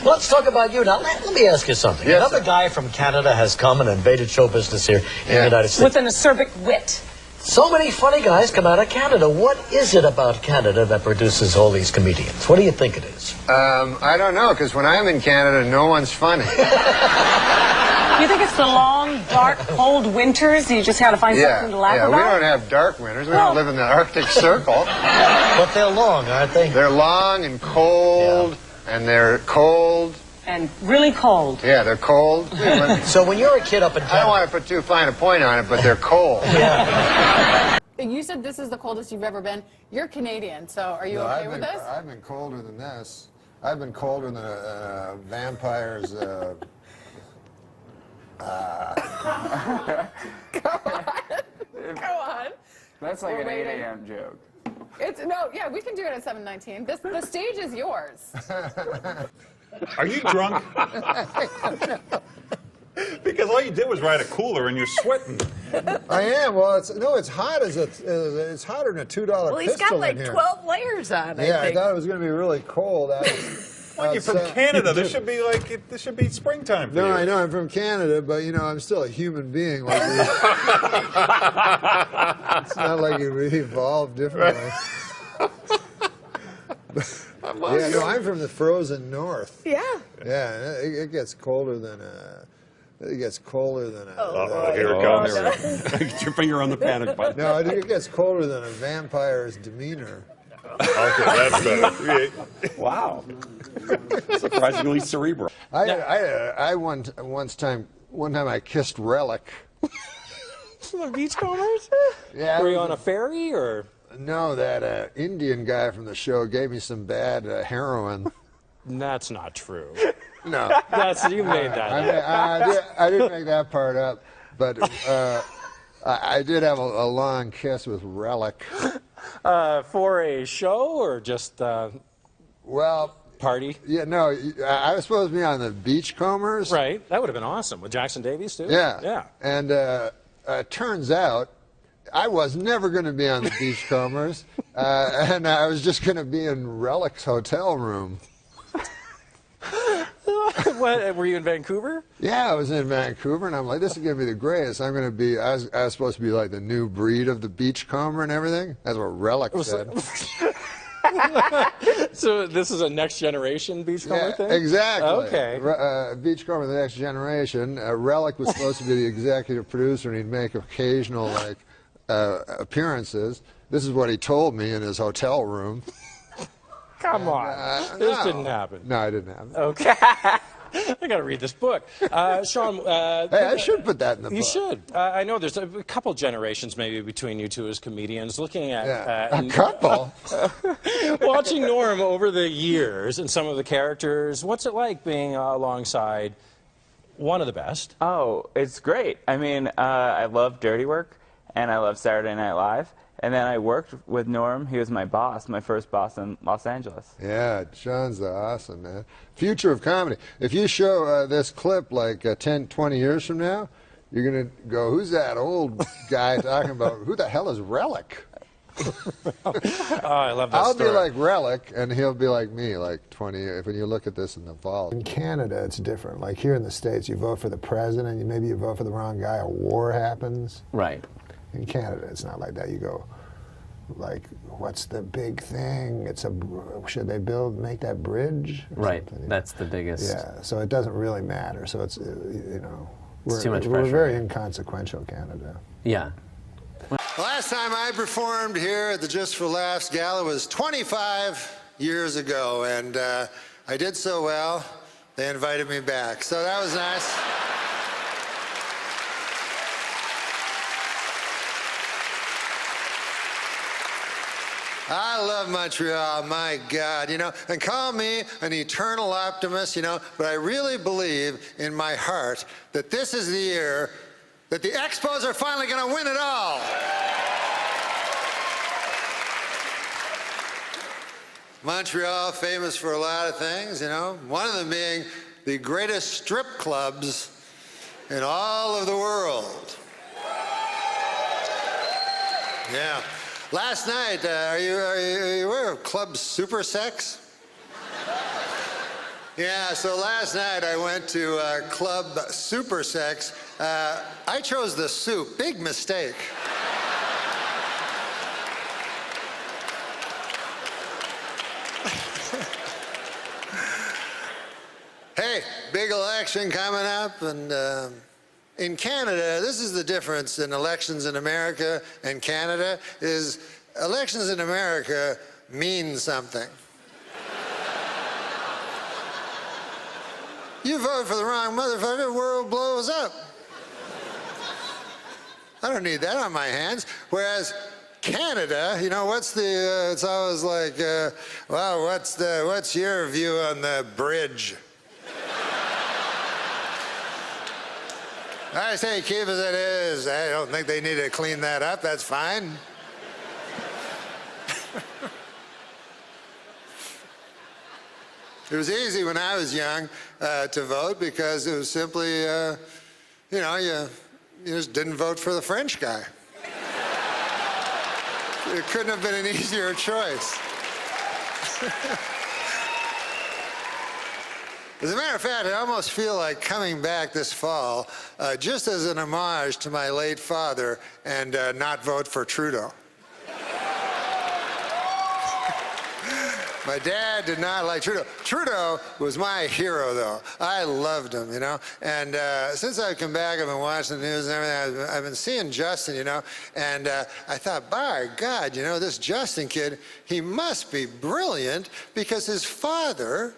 Let's talk about you now. Let me ask you something. Yes, Another sir. guy from Canada has come and invaded show business here in the United States. With an acerbic wit. So many funny guys come out of Canada. What is it about Canada that produces all these comedians? What do you think it is? I don't know, because when I'm in Canada, no one's funny. You think it's the long, dark, cold winters? You just had to find something to laugh about? We don't have dark winters. We don't live in the Arctic Circle. But they're long, aren't they? They're long and cold, and they're cold. And really cold. Yeah, they're cold. So when you're a kid up in Canada... I don't want to put too fine a point on it, but they're cold. Yeah. You said this is the coldest you've ever been. You're Canadian, so are you okay with this? I've been colder than this. I've been colder than a vampire's... Go on. That's like an 8 a.m. joke. Yeah, we can do it at 7:19. The stage is yours. Are you drunk? Because all you did was ride a cooler and you're sweating. I am. Well, it's hot it's hotter than a $2 Well, he's got like 12 layers on, I think. I thought it was going to be really cold. Well, you're from Canada. This should be springtime for you. No, I know I'm from Canada, but I'm still a human being. Like it's not like we evolved differently. Yeah, no, I'm from the frozen north. Yeah. Yeah, it gets colder than a. It gets colder than a. Here it comes. Get your finger on the panic button. No, it gets colder than a vampire's demeanor. Okay, that's better. Wow. Surprisingly cerebral. One time I kissed Relic. The Beachcombers? Yeah. Were you on a ferry or? No, that Indian guy from the show gave me some bad heroin. That's not true. No. You made that up. I didn't make that part up, but I did have a long kiss with Relic. For a show or just well, party? Yeah, no, I was supposed to be on the Beachcombers. Right, that would have been awesome. With Jackson Davies, too? Yeah. Yeah. And turns out I was never going to be on the Beachcombers, and I was just going to be in Relic's hotel room. What, were you in Vancouver? Yeah, I was in Vancouver, and I'm like, this is going to be the greatest. I'm going to be, I was supposed to be like the new breed of the Beachcomber and everything. That's what Relic said. So this is a next generation Beachcomber thing? Exactly. Okay. Beachcomber, the next generation. Relic was supposed to be the executive producer, and he'd make occasional appearances. This is what he told me in his hotel room. Come on. This didn't happen. No, it didn't happen. Okay. I got to read this book. Sean. Hey, I should put that in the book. You should. I know there's a couple generations maybe between you two as comedians. Looking at a couple. Watching Norm over the years and some of the characters, what's it like being alongside one of the best? Oh, it's great. I mean, I love Dirty Work, and I love Saturday Night Live. And then I worked with Norm. He was my boss, my first boss in Los Angeles. Yeah, Sean's awesome, man. Future of comedy. If you show this clip like 10, 20 years from now, you're going to go, who's that old guy talking about? Who the hell is Relic? Oh, I love that I'll story. be like Relic, and he'll be like me, like 20 years, when you look at this in the vault. In Canada, it's different. Like here in the States, you vote for the president, maybe you vote for the wrong guy, a war happens. Right. In Canada, it's not like that. You go, like, what's the big thing? Should they make that bridge? Right, that's the biggest. Yeah, so it doesn't really matter. So it's, It's too much pressure. We're very inconsequential, Canada. Yeah. Last time I performed here at the Just for Laughs Gala was 25 years ago, and I did so well, they invited me back. So that was nice. I love Montreal, my God, and call me an eternal optimist, but I really believe in my heart that this is the year that the Expos are finally going to win it all. Montreal, famous for a lot of things, one of them being the greatest strip clubs in all of the world. Yeah. Last night, are you aware of Club Super Sex? Yeah, so last night I went to Club Super Sex. I chose the soup. Big mistake. Hey, big election coming up, and in Canada, this is the difference in elections in America and Canada, is elections in America mean something. You vote for the wrong motherfucker, the world blows up. I don't need that on my hands. Whereas Canada, you know, what's the, it's always like, well, what's your view on the bridge? I say keep as it is. I don't think they need to clean that up. That's fine. It was easy when I was young to vote because it was simply, you know, you just didn't vote for the French guy. It couldn't have been an easier choice. As a matter of fact, I almost feel like coming back this fall just as an homage to my late father and not vote for Trudeau. My dad did not like Trudeau. Trudeau was my hero, though. I loved him, you know. And since I've come back, I've been watching the news and everything. I've been seeing Justin, you know. And I thought, by God, you know, this Justin kid, he must be brilliant because his father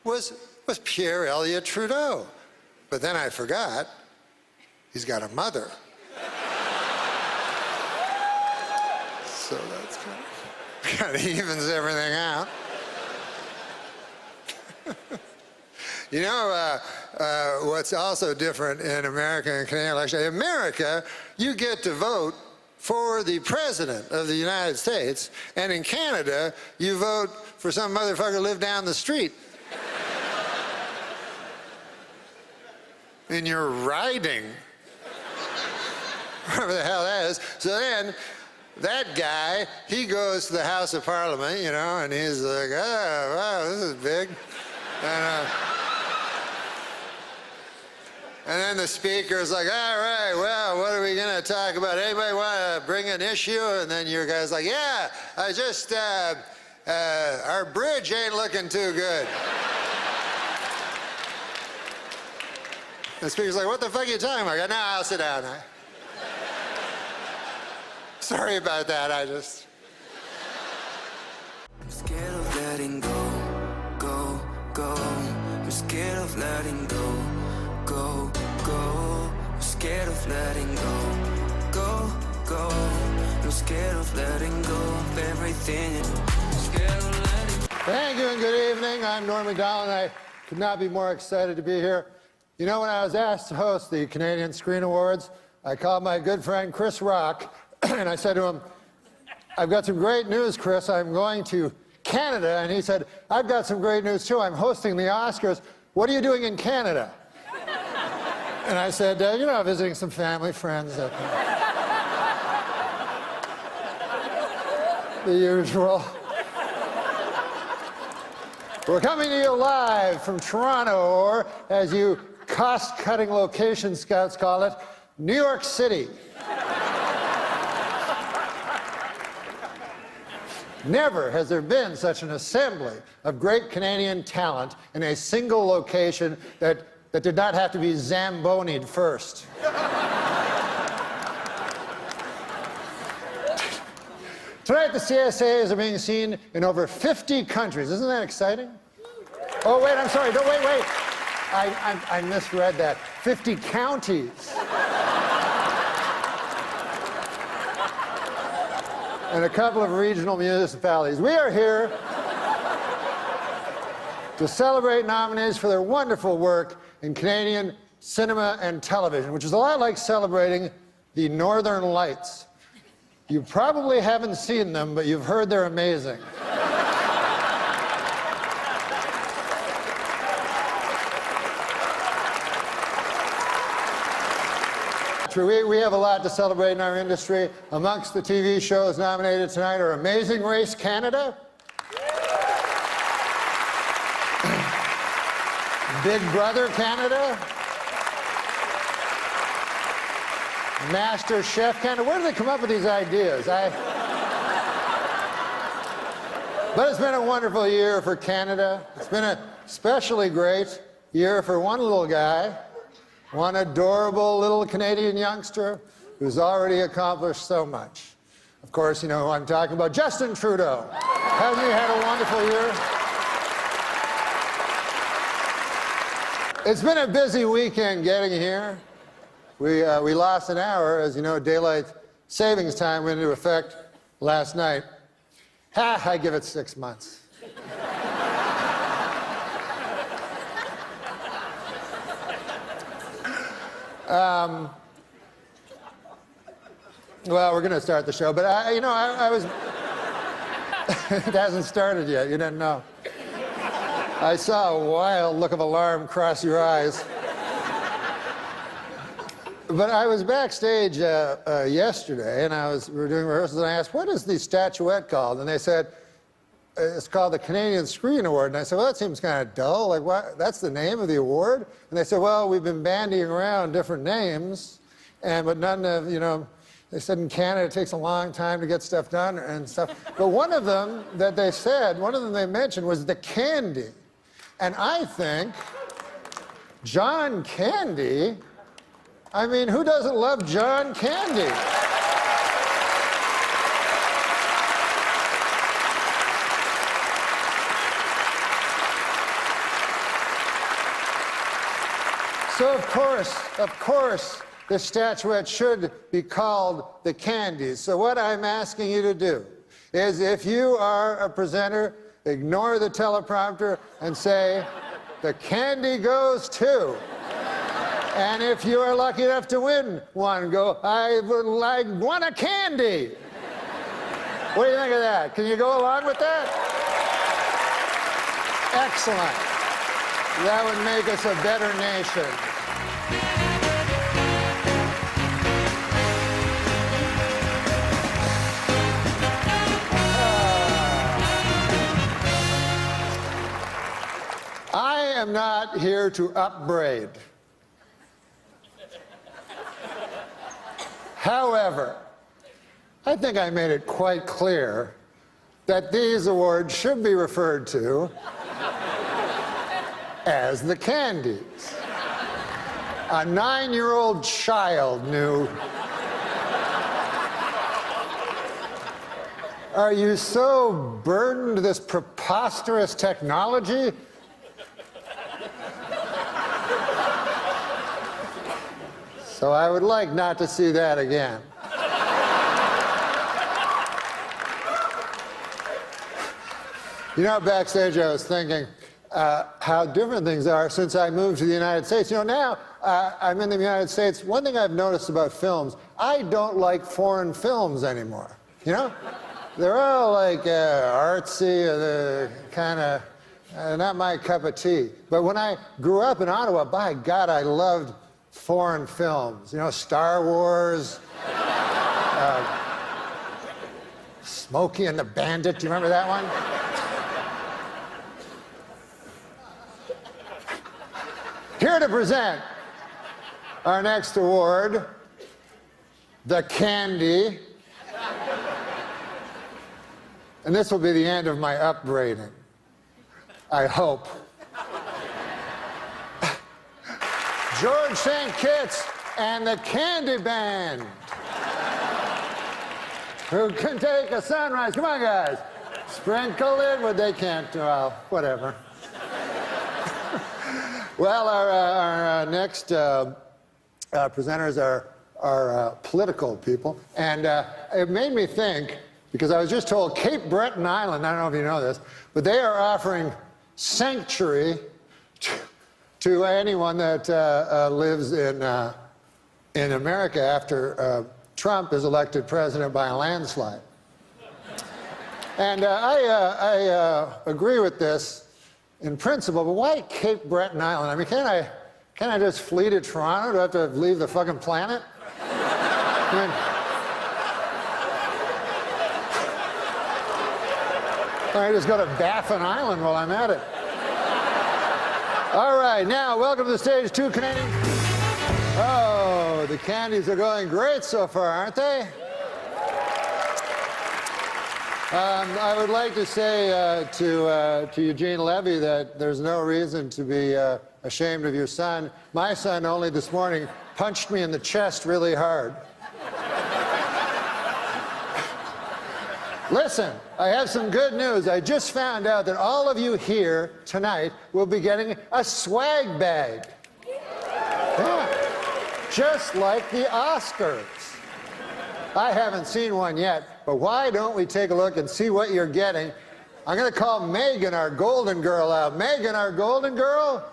was Pierre Elliott Trudeau. But then I forgot, he's got a mother. So that's kind of evens everything out. You know, what's also different in American and Canadian elections? In America, you get to vote for the President of the United States, and in Canada, you vote for some motherfucker who lived down the street. In your riding. Whatever the hell that is. So then, that guy, he goes to the House of Parliament, you know, and he's like, oh, wow, this is big. And then the speaker's like, all right, well, what are we going to talk about? Anybody want to bring an issue? And then your guy's like, yeah, I just, our bridge ain't looking too good. The speaker's like, what the fuck are you talking about? I go, no, I'll sit down. Sorry about that, I just... I'm scared of letting go, go, go. I'm scared of letting go, go, go. I'm scared of letting go, go, go. I'm scared of letting go of everything. I'm scared of letting go. Thank you and good evening. I'm Norm Macdonald, and I could not be more excited to be here. You know, when I was asked to host the Canadian Screen Awards, I called my good friend Chris Rock, and I said to him, I've got some great news, Chris. I'm going to Canada. And he said, I've got some great news, too. I'm hosting the Oscars. What are you doing in Canada? And I said, you know, visiting some family, friends. The usual. We're coming to you live from Toronto, or as you cost-cutting location scouts call it, New York City. Never has there been such an assembly of great Canadian talent in a single location that did not have to be Zamboni'd first. Tonight, the CSAs are being seen in over 50 countries. Isn't that exciting? Oh, wait, I'm sorry. No, wait. I misread that. 50 counties. And a couple of regional municipalities. We are here to celebrate nominees for their wonderful work in Canadian cinema and television, which is a lot like celebrating the Northern Lights. You probably haven't seen them, but you've heard they're amazing. We have a lot to celebrate in our industry. Amongst the TV shows nominated tonight are Amazing Race Canada, Big Brother Canada? Master Chef Canada? Where do they come up with these ideas? But it's been a wonderful year for Canada. It's been a especially great year for one little guy, one adorable little Canadian youngster who's already accomplished so much. Of course, you know who I'm talking about, Justin Trudeau. Hasn't he had a wonderful year? It's been a busy weekend getting here. We lost an hour. As you know, daylight savings time went into effect last night. I give it 6 months. Well, we're going to start the show, but I was... It hasn't started yet. You didn't know. I saw a wild look of alarm cross your eyes. But I was backstage yesterday, and we were doing rehearsals, and I asked, what is the statuette called? And they said, it's called the Canadian Screen Award. And I said, well, that seems kind of dull. Like, what? That's the name of the award? And they said, well, we've been bandying around different names, but none of, they said in Canada it takes a long time to get stuff done and stuff. But one of them that they said, one of them they mentioned was the Candy. And I think John Candy, I mean, who doesn't love John Candy? So of course, the statuette should be called the Candies. So what I'm asking you to do is, if you are a presenter, ignore the teleprompter and say, the candy goes to. And if you are lucky enough to win one, go, I want a candy. What do you think of that? Can you go along with that? Excellent. That would make us a better nation. I am not here to upbraid. However, I think I made it quite clear that these awards should be referred to as the Candies. A 9-year-old child knew. Are you so burdened with this preposterous technology? So I would like not to see that again. Backstage I was thinking how different things are since I moved to the United States. Now I'm in the United States. One thing I've noticed about films, I don't like foreign films anymore. They're all like artsy, kind of not my cup of tea. But when I grew up in Ottawa, by God, I loved foreign films. Star Wars, Smokey and the Bandit. Do you remember that one? Here to present our next award, the Candy. And this will be the end of my upbraiding, I hope. George St. Kitts and the Candy Band. Who can take a sunrise? Come on, guys. Sprinkle it, but they can't. Well, whatever. Well, our next presenters are political people. And it made me think, because I was just told Cape Breton Island, I don't know if you know this, but they are offering sanctuary to anyone that lives in America after Trump is elected president by a landslide. And I agree with this in principle, but why Cape Breton Island? I mean, can't I just flee to Toronto? Do I have to leave the fucking planet? I mean, I just go to Baffin Island while I'm at it. All right, now welcome to the stage, 2 Canadian. Oh, the candies are going great so far, aren't they? I would like to say to Eugene Levy that there's no reason to be ashamed of your son. My son only this morning punched me in the chest really hard. Listen, I have some good news. I just found out that all of you here tonight will be getting a swag bag. Yeah. Just like the Oscars. I haven't seen one yet, but why don't we take a look and see what you're getting? I'm going to call Megan, our golden girl, out. Megan, our golden girl?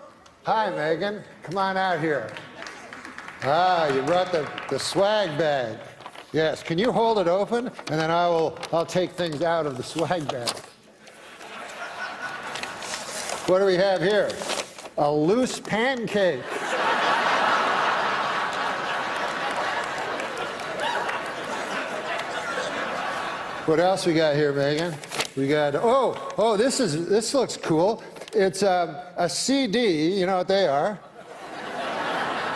Hi, Megan. Come on out here. Ah, you brought the swag bag. Yes, can you hold it open? And then I'll take things out of the swag bag. What do we have here? A loose pancake. What else we got here, Megan? We got, oh, this looks cool. It's a CD, you know what they are,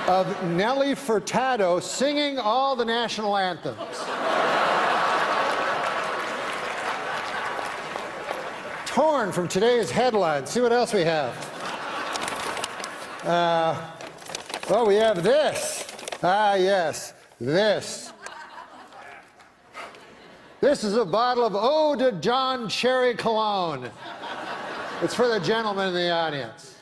of Nelly Furtado singing all the national anthems. Torn from today's headlines. See what else we have. Oh, we have this. Ah, yes, this. This is a bottle of Eau de John Cherry Cologne. It's for the gentleman in the audience.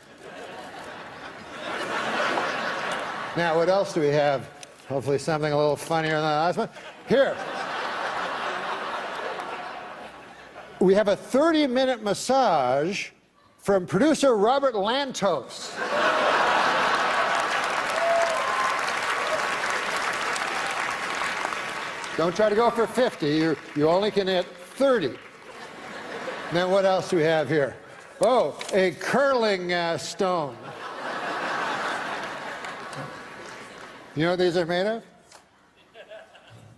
Now, what else do we have? Hopefully something a little funnier than the last one. Here. We have a 30-minute massage from producer Robert Lantos. Don't try to go for 50. You only can hit 30. And then what else do we have here? Oh, a curling stone. You know what these are made of?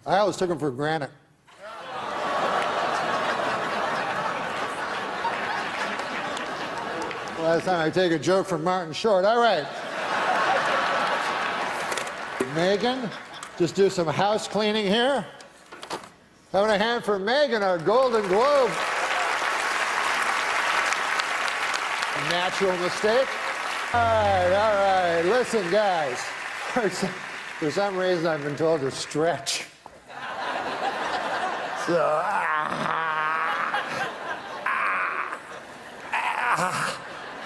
I always took them for granite. Last time I take a joke from Martin Short. All right. Megan, just do some house cleaning here. Having a hand for Megan, our Golden Globe. Natural mistake. All right. Listen, guys. For some reason, I've been told to stretch. So,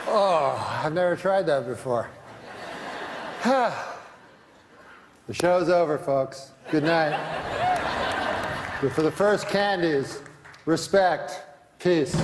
oh, I've never tried that before. The show's over, folks. Good night. But for the first candies, respect, peace.